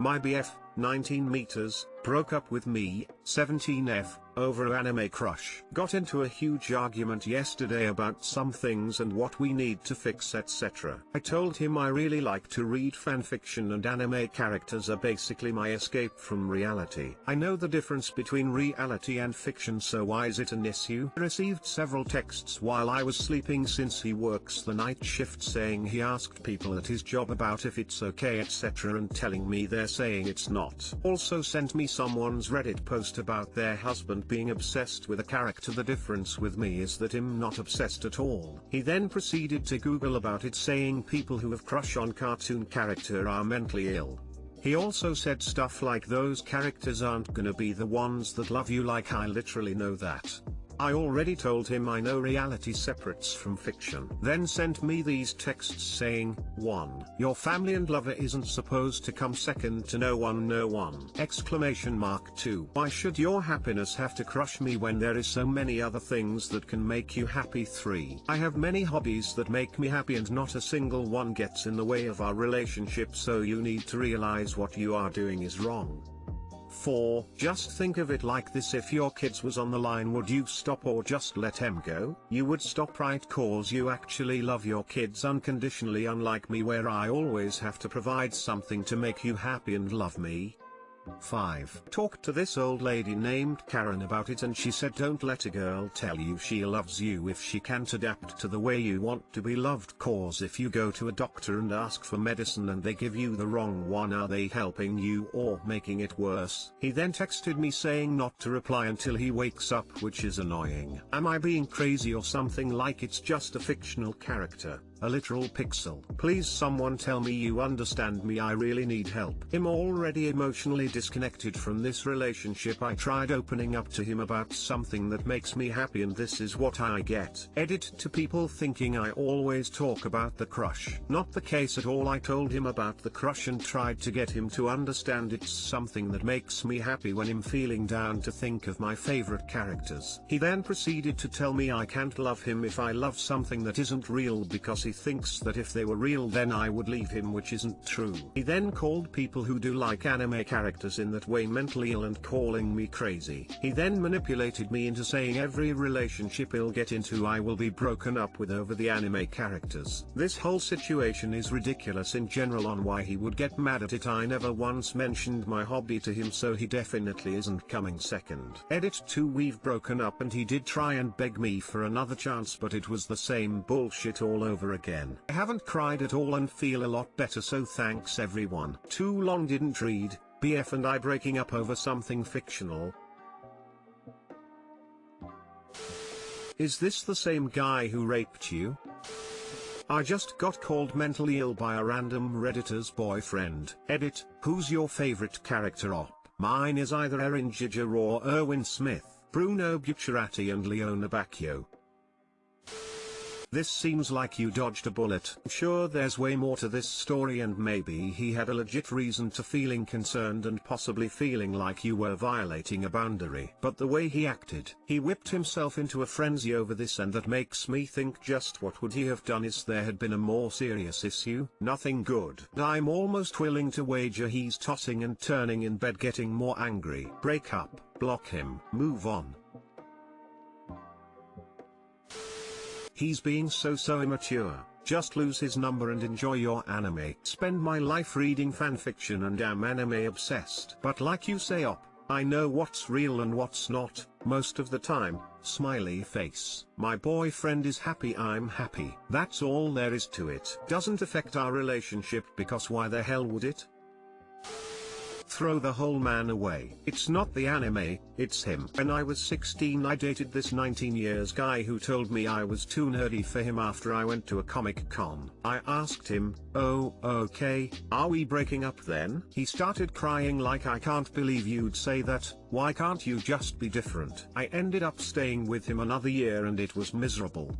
My BF, 19 meters, broke up with me, 17F, over anime crush. Got into a huge argument yesterday about some things and what we need to fix, etc. I told him I really like to read fanfiction and anime characters are basically my escape from reality. I know the difference between reality and fiction, so why is it an issue? I received several texts while I was sleeping since he works the night shift saying he asked people at his job about if it's okay etc and telling me they're saying it's not. Also sent me someone's Reddit post about their husband being obsessed with a character. The difference with me is that I'm not obsessed at all. He then proceeded to Google about it saying people who have crush on cartoon character are mentally ill. He also said stuff like those characters aren't gonna be the ones that love you, like I literally know that. I already told him I know reality separates from fiction. Then sent me these texts saying, 1. Your family and lover isn't supposed to come second to no one. 2. Why should your happiness have to crush me when there is so many other things that can make you happy? 3. I have many hobbies that make me happy and not a single one gets in the way of our relationship, so you need to realize what you are doing is wrong. 4. Just think of it like this: if your kids was on the line, would you stop or just let them go? You would stop, right? Cause you actually love your kids unconditionally, unlike me where I always have to provide something to make you happy and love me. 5. Talked to this old lady named Karen about it and she said don't let a girl tell you she loves you if she can't adapt to the way you want to be loved, cause if you go to a doctor and ask for medicine and they give you the wrong one, are they helping you or making it worse? He then texted me saying not to reply until he wakes up, which is annoying. Am I being crazy or something? Like it's just a fictional character, a literal pixel. Please someone tell me you understand me, I really need help. I'm already emotionally disconnected from this relationship. I tried opening up to him about something that makes me happy and this is what I get. Edit to people thinking I always talk about the crush. Not the case at all. I told him about the crush and tried to get him to understand it's something that makes me happy when I'm feeling down, to think of my favorite characters. He then proceeded to tell me I can't love him if I love something that isn't real because he thinks that if they were real then I would leave him, which isn't true. He then called people who do like anime characters in that way mentally ill and calling me crazy. He then manipulated me into saying every relationship he'll get into I will be broken up with over the anime characters. This whole situation is ridiculous in general. On why he would get mad at it, I never once mentioned my hobby to him, so he definitely isn't coming second. Edit 2. We've broken up and he did try and beg me for another chance, but it was the same bullshit all over again. I haven't cried at all and feel a lot better, so thanks everyone. Too long didn't read. BF and I breaking up over something fictional. Is this the same guy who raped you? I just got called mentally ill by a random Redditor's boyfriend. Edit, who's your favorite character op? Mine is either Erin Giger or Erwin Smith, Bruno Bucciarati and Leona Bacchio. This seems like you dodged a bullet. I'm sure there's way more to this story and maybe he had a legit reason to feeling concerned and possibly feeling like you were violating a boundary. But the way he acted, he whipped himself into a frenzy over this, and that makes me think, just what would he have done if there had been a more serious issue? Nothing good. I'm almost willing to wager he's tossing and turning in bed getting more angry. Break up, block him, move on. He's being so immature. Just lose his number and enjoy your anime. Spend my life reading fanfiction and am anime obsessed. But like you say op, I know what's real and what's not, most of the time. Smiley face. My boyfriend is happy, I'm happy. That's all there is to it. Doesn't affect our relationship because why the hell would it? Throw the whole man away. It's not the anime, it's him. When I was 16 I dated this 19 years guy who told me I was too nerdy for him after I went to a comic con. I asked him, oh, okay, are we breaking up then? He started crying like, I can't believe you'd say that, why can't you just be different? I ended up staying with him another year and it was miserable.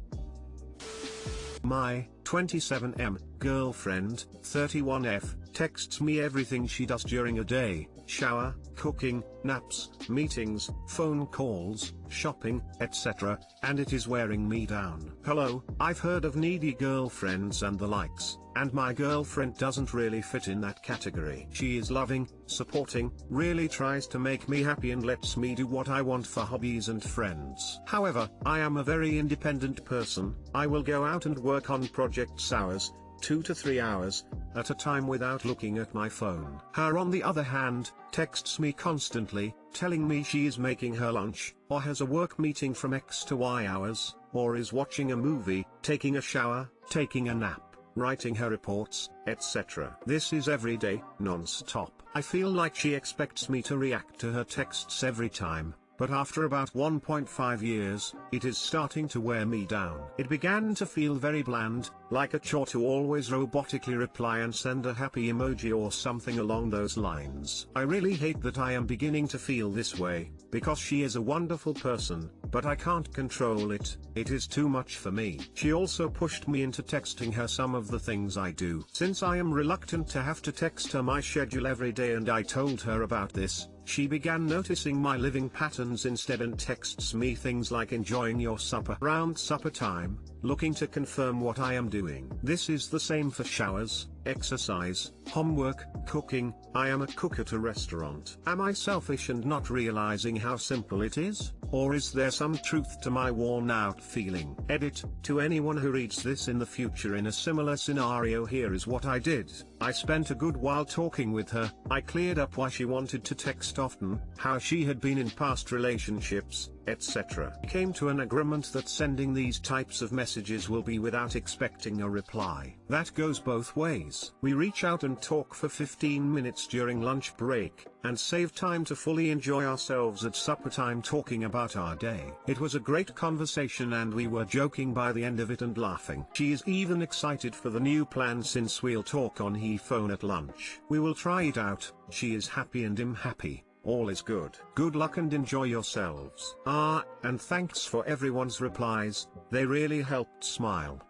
My 27M girlfriend, 31F, texts me everything she does during a day: shower, cooking, naps, meetings, phone calls, shopping, etc., and it is wearing me down. Hello, I've heard of needy girlfriends and the likes, and my girlfriend doesn't really fit in that category. She is loving, supporting, really tries to make me happy and lets me do what I want for hobbies and friends. However, I am a very independent person. I will go out and work on projects hours, 2 to 3 hours, at a time without looking at my phone. Her, on the other hand, texts me constantly, telling me she is making her lunch, or has a work meeting from X to Y hours, or is watching a movie, taking a shower, taking a nap, writing her reports, etc. This is every day, non-stop. I feel like she expects me to react to her texts every time. But after about 1.5 years, it is starting to wear me down. It began to feel very bland, like a chore to always robotically reply and send a happy emoji or something along those lines. I really hate that I am beginning to feel this way, because she is a wonderful person, but I can't control it. It is too much for me. She also pushed me into texting her some of the things I do. Since I am reluctant to have to text her my schedule every day and I told her about this, she began noticing my living patterns instead and texts me things like enjoying your supper around supper time, looking to confirm what I am doing. This is the same for showers, exercise, homework, cooking. I am a cook at a restaurant. Am I selfish and not realizing how simple it is? Or is there some truth to my worn out feeling? Edit: to anyone who reads this in the future in a similar scenario, here is what I did. I spent a good while talking with her. I cleared up why she wanted to text often, how she had been in past relationships, etc. We came to an agreement that sending these types of messages will be without expecting a reply. That goes both ways. We reach out and talk for 15 minutes during lunch break, and save time to fully enjoy ourselves at supper time talking about our day. It was a great conversation and we were joking by the end of it and laughing. She is even excited for the new plan since we'll talk on he phone at lunch. We will try it out. She is happy and I'm happy. All is good. Good luck and enjoy yourselves. And thanks for everyone's replies, they really helped smile.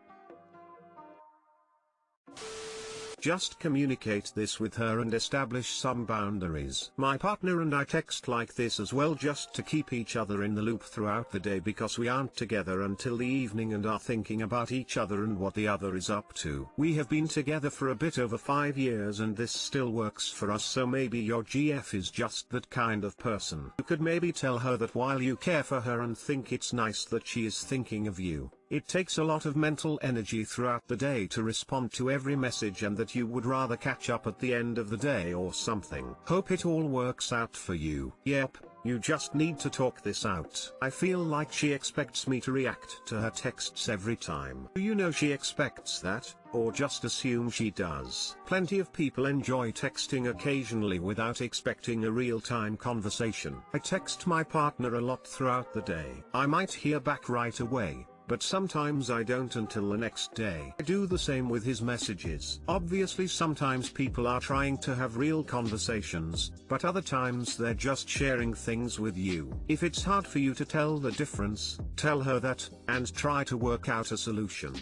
Just communicate this with her and establish some boundaries. My partner and I text like this as well, just to keep each other in the loop throughout the day, because we aren't together until the evening and are thinking about each other and what the other is up to. We have been together for a bit over 5 years and this still works for us, so maybe your GF is just that kind of person. You could maybe tell her that while you care for her and think it's nice that she is thinking of you, it takes a lot of mental energy throughout the day to respond to every message and that you would rather catch up at the end of the day or something. Hope it all works out for you. Yep, you just need to talk this out. I feel like she expects me to react to her texts every time. Do you know she expects that, or just assume she does? Plenty of people enjoy texting occasionally without expecting a real-time conversation. I text my partner a lot throughout the day. I might hear back right away, but sometimes I don't until the next day. I do the same with his messages. Obviously sometimes people are trying to have real conversations, but other times they're just sharing things with you. If it's hard for you to tell the difference, tell her that, and try to work out a solution.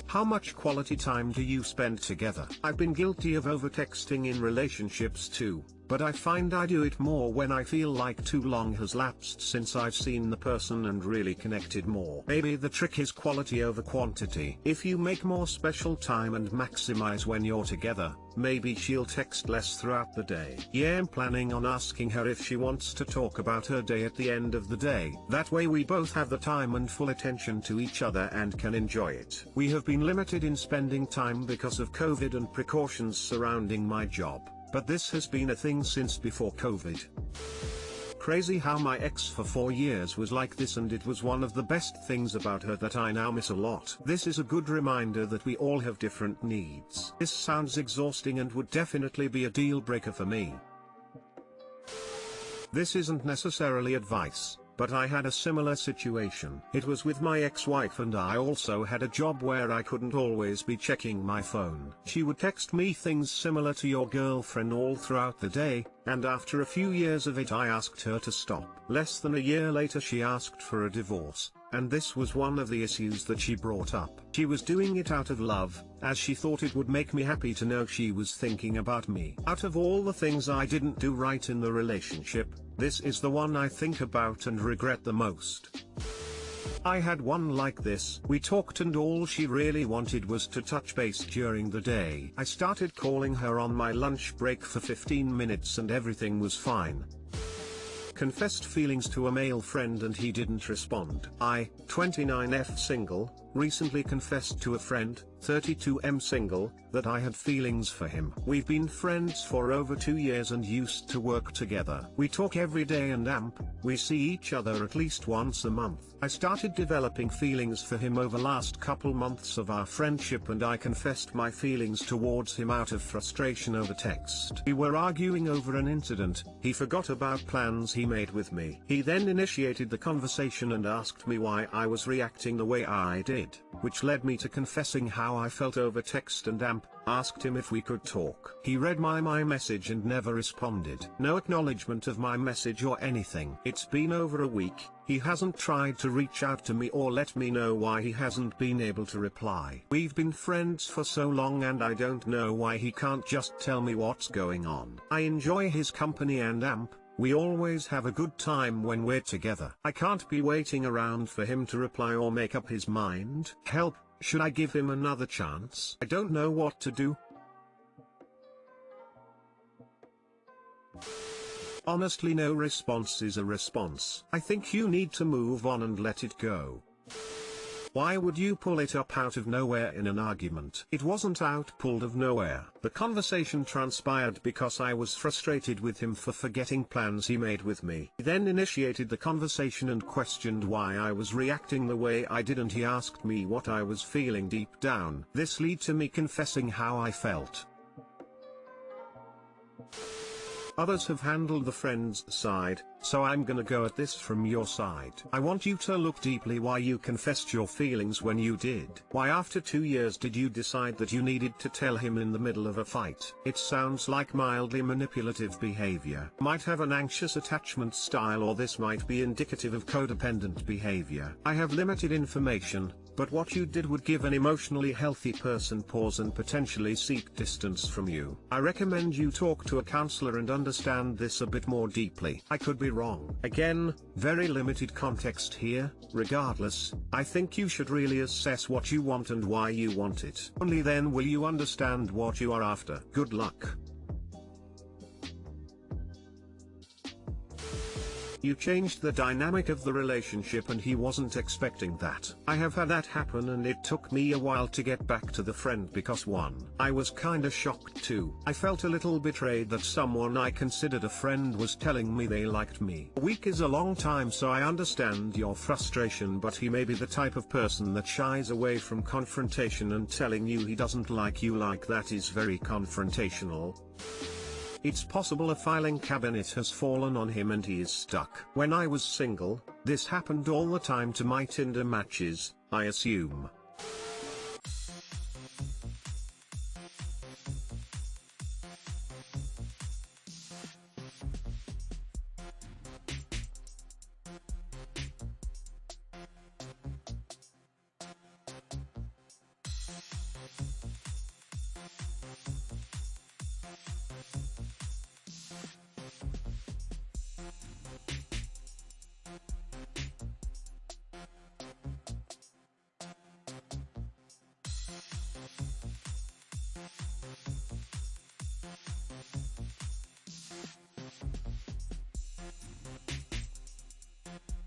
How much quality time do you spend together? I've been guilty of over-texting in relationships too, but I find I do it more when I feel like too long has lapsed since I've seen the person and really connected more. Maybe the trick is quality over quantity. If you make more special time and maximize when you're together, maybe she'll text less throughout the day. Yeah, I'm planning on asking her if she wants to talk about her day at the end of the day. That way we both have the time and full attention to each other and can enjoy it. We have been limited in spending time because of COVID and precautions surrounding my job, but this has been a thing since before COVID. Crazy how my ex for 4 years was like this, and it was one of the best things about her that I now miss a lot. This is a good reminder that we all have different needs. This sounds exhausting and would definitely be a deal breaker for me. This isn't necessarily advice, but I had a similar situation. It was with my ex-wife, and I also had a job where I couldn't always be checking my phone. She would text me things similar to your girlfriend all throughout the day, and after a few years of it I asked her to stop. Less than a year later she asked for a divorce. and this was one of the issues that she brought up. She was doing it out of love, as she thought it would make me happy to know she was thinking about me. Out of all the things I didn't do right in the relationship, this is the one I think about and regret the most. I had one like this. We talked and all she really wanted was to touch base during the day. I started calling her on my lunch break for 15 minutes and everything was fine. Confessed feelings to a male friend and he didn't respond. I, 29F single, recently confessed to a friend, 32M single, that I had feelings for him. We've been friends for over 2 years and used to work together. We talk every day and we see each other at least once a month. I started developing feelings for him over last couple months of our friendship and I confessed my feelings towards him out of frustration over text. We were arguing over an incident, he forgot about plans he made with me. He then initiated the conversation and asked me why I was reacting the way I did, which led me to confessing how I felt over text and asked him if we could talk. He read my message and never responded. No acknowledgement of my message or anything. It's been over a week, he hasn't tried to reach out to me or let me know why he hasn't been able to reply. We've been friends for so long and I don't know why he can't just tell me what's going on. I enjoy his company and we always have a good time when we're together. I can't be waiting around for him to reply or make up his mind. Help, should I give him another chance? I don't know what to do. Honestly, no response is a response. I think you need to move on and let it go. Why would you pull it up out of nowhere in an argument? It wasn't pulled of nowhere. The conversation transpired because I was frustrated with him for forgetting plans he made with me. He then initiated the conversation and questioned why I was reacting the way I did and he asked me what I was feeling deep down. This led to me confessing how I felt. Others have handled the friend's side, so I'm gonna go at this from your side. I want you to look deeply why you confessed your feelings when you did. Why after 2 years did you decide that you needed to tell him in the middle of a fight? It sounds like mildly manipulative behavior. Might have an anxious attachment style or this might be indicative of codependent behavior. I have limited information, but what you did would give an emotionally healthy person pause and potentially seek distance from you. I recommend you talk to a counselor and understand this a bit more deeply. I could be wrong. Again, very limited context here. Regardless, I think you should really assess what you want and why you want it. Only then will you understand what you are after. Good luck. You changed the dynamic of the relationship and he wasn't expecting that. I have had that happen and it took me a while to get back to the friend because 1, I was kinda shocked. 2, I felt a little betrayed that someone I considered a friend was telling me they liked me. A week is a long time, so I understand your frustration, but he may be the type of person that shies away from confrontation, and telling you he doesn't like you like that is very confrontational. It's possible a filing cabinet has fallen on him and he is stuck. When I was single, this happened all the time to my Tinder matches, I assume.